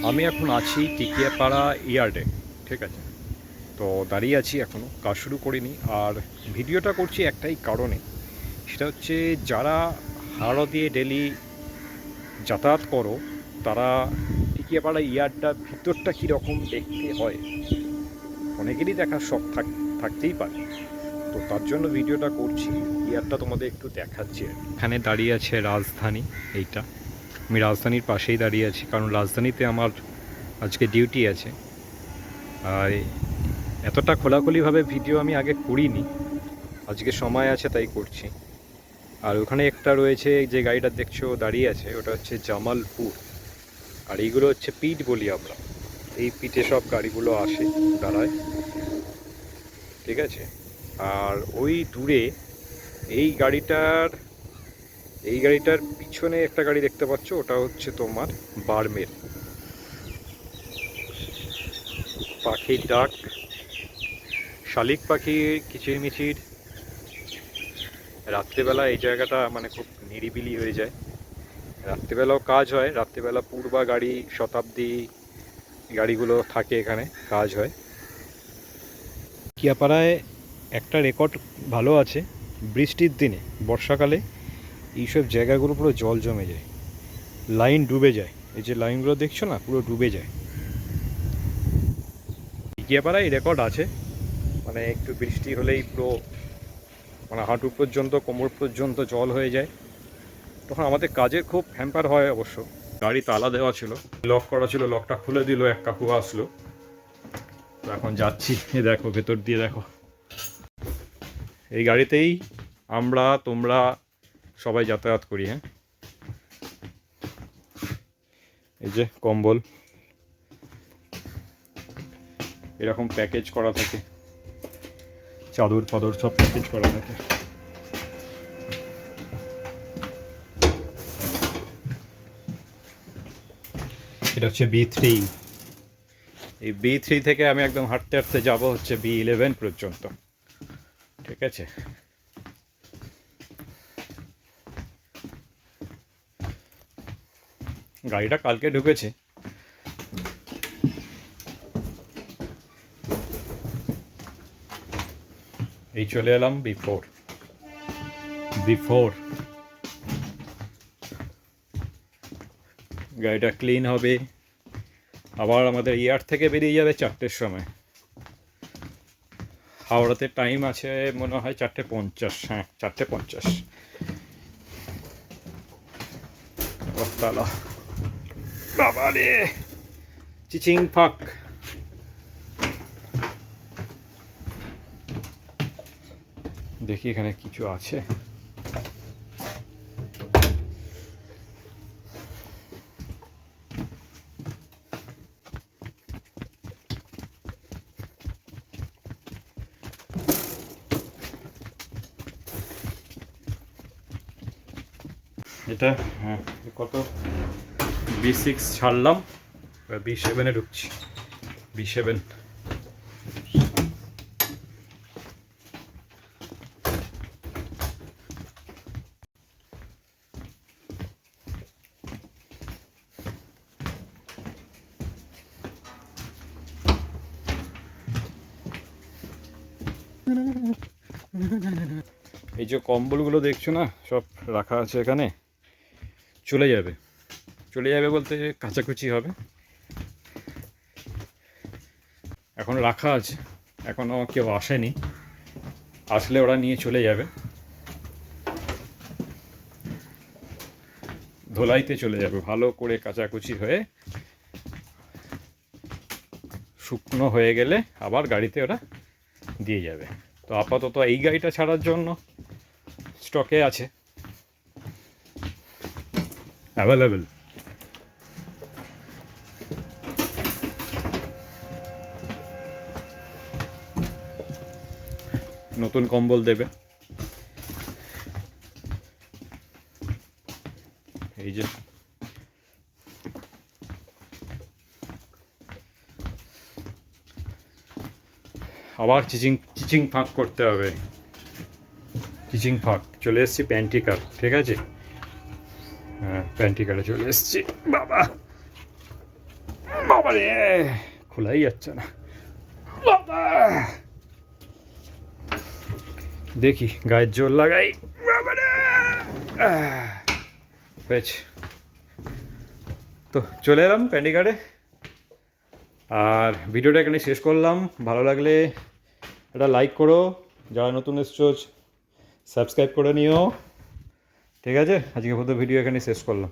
আমি এখন আছি টিকিয়াপাড়া ইয়ার্ডে, ঠিক আছে। তো দাঁড়িয়ে আছি, এখনও কাজ শুরু করিনি। আর ভিডিওটা করছি একটাই কারণে, সেটা হচ্ছে যারা হাওড়া দিয়ে ডেলি যাতায়াত করো তারা টিকিয়াপাড়া ইয়ার্ডটা ভিতরটা কীরকম দেখতে হয় অনেকেরই দেখার শখ থাকতেই পারে। তো তার জন্য ভিডিওটা করছি, ইয়ার্ডটা তোমাদের একটু দেখাচ্ছি। এখানে দাঁড়িয়ে আছে রাজধানী, এইটা আমি রাজধানীর পাশেই দাঁড়িয়ে আছি, কারণ রাজধানীতে আমার আজকে ডিউটি আছে। আর এতটা খোলাখুলিভাবে ভিডিও আমি আগে করিনি, আজকে সময় আছে তাই করছি। আর ওখানে একটা রয়েছে, যে গাড়িটা দেখছো দাঁড়িয়ে আছে, ওটা হচ্ছে জামালপুর। আর এইগুলো হচ্ছে পিট বলি আমরা, এই পিটে সব গাড়িগুলো আসে, দাঁড়ায়, ঠিক আছে। আর ওই দূরে এই গাড়িটার পিছনে একটা গাড়ি দেখতে পাচ্ছ, ওটা হচ্ছে তোমার বার্মের পাখির ডাক, শালিক পাখি কিচিরমিচির। রাত্রেবেলা এই জায়গাটা মানে খুব নিরিবিলি হয়ে যায়, রাত্রেবেলাও কাজ হয়, রাত্রেবেলা পূর্বা গাড়ি, শতাব্দী গাড়িগুলো থাকে, এখানে কাজ হয়। কিয়াপাড়ায় একটা রেকর্ড ভালো আছে, বৃষ্টির দিনে বর্ষাকালে এইসব জায়গাগুলো পুরো জল জমে যায়, লাইন ডুবে যায়। এই যে লাইনগুলো দেখছো না, পুরো ডুবে যায়। কিয়াপাড়ায় রেকর্ড আছে, মানে একটু বৃষ্টি হলেই পুরো মানে হাঁটু পর্যন্ত, কোমর পর্যন্ত জল হয়ে যায়। তখন আমাদের কাজের খুব হ্যাম্পার হয় অবশ্য। গাড়ি তালা দেওয়া ছিল, লক করা ছিল, লকটা খুলে দিল, এক কাকু আসলো। তো এখন যাচ্ছি, দেখো ভেতর দিয়ে দেখো, এই গাড়িতেই তোমরা সবাই যাতায়াত করি। হ্যাঁ, এই যে কম্বল এরকম প্যাকেজ করা থাকে, চাদর ফাদর সব প্যাকেজ করা থাকে। এটা হচ্ছে B3। এই B3 থেকে আমি একদম হাঁটতে হাঁটতে যাবো হচ্ছে B11 পর্যন্ত, ঠিক আছে। গাড়িটা কালকে ঢুকেছে, এই চলে এলাম B4। গাড়িটা ক্লিন হবে, আবার আমাদের ইয়ার্ড থেকে বেরিয়ে যাবে 4টের সময়। হাওড়াতে টাইম আছে মনে হয় 4:50, হ্যাঁ 4:50। তালা বাবা রে, চিচিং ফাক। দেখি এখানে কিছু আছে। এটা হ্যাঁ, কত B6 ছাড়লাম, B7-এ ঢুকছি। B7 এই যে কম্বলগুলো দেখছো না, সব রাখা আছে এখানে, চলে যাবে বলতে কাচাকুচি হবে। এখন রাখা আছে, এখনও কেউ আসেনি, আসলে ওরা নিয়ে চলে যাবে, ধোলাইতে চলে যাবে, ভালো করে কাচাকুচি হয়ে শুকনো হয়ে গেলে আবার গাড়িতে ওরা দিয়ে যাবে। তো আপাতত এই গাড়িটা ছাড়ার জন্য স্টকে আছে, অ্যাভেলেবেল। নতুন কম্বল দেবে, এই যে আবার চিচিং ফাঁক করতে হবে, চিচিং ফাঁক। চলে এসেছি প্যান্টিকার, ঠিক আছে, হ্যাঁ প্যান্টিকারে চলে এসেছি বাবা। বাবারে খোলাই যাচ্ছে না বাবা, দেখি গায়ের জোর লাগাই। বাবারে পেয়েছি। তো চলে এলাম প্যান্ডিঘাটে, আর ভিডিওটা এখানে শেষ করলাম। ভালো লাগলে একটা লাইক করো, যারা নতুন এসছো সাবস্ক্রাইব করে নিও। ঠিক আছে, আজকে মতো ভিডিও এখানে শেষ করলাম।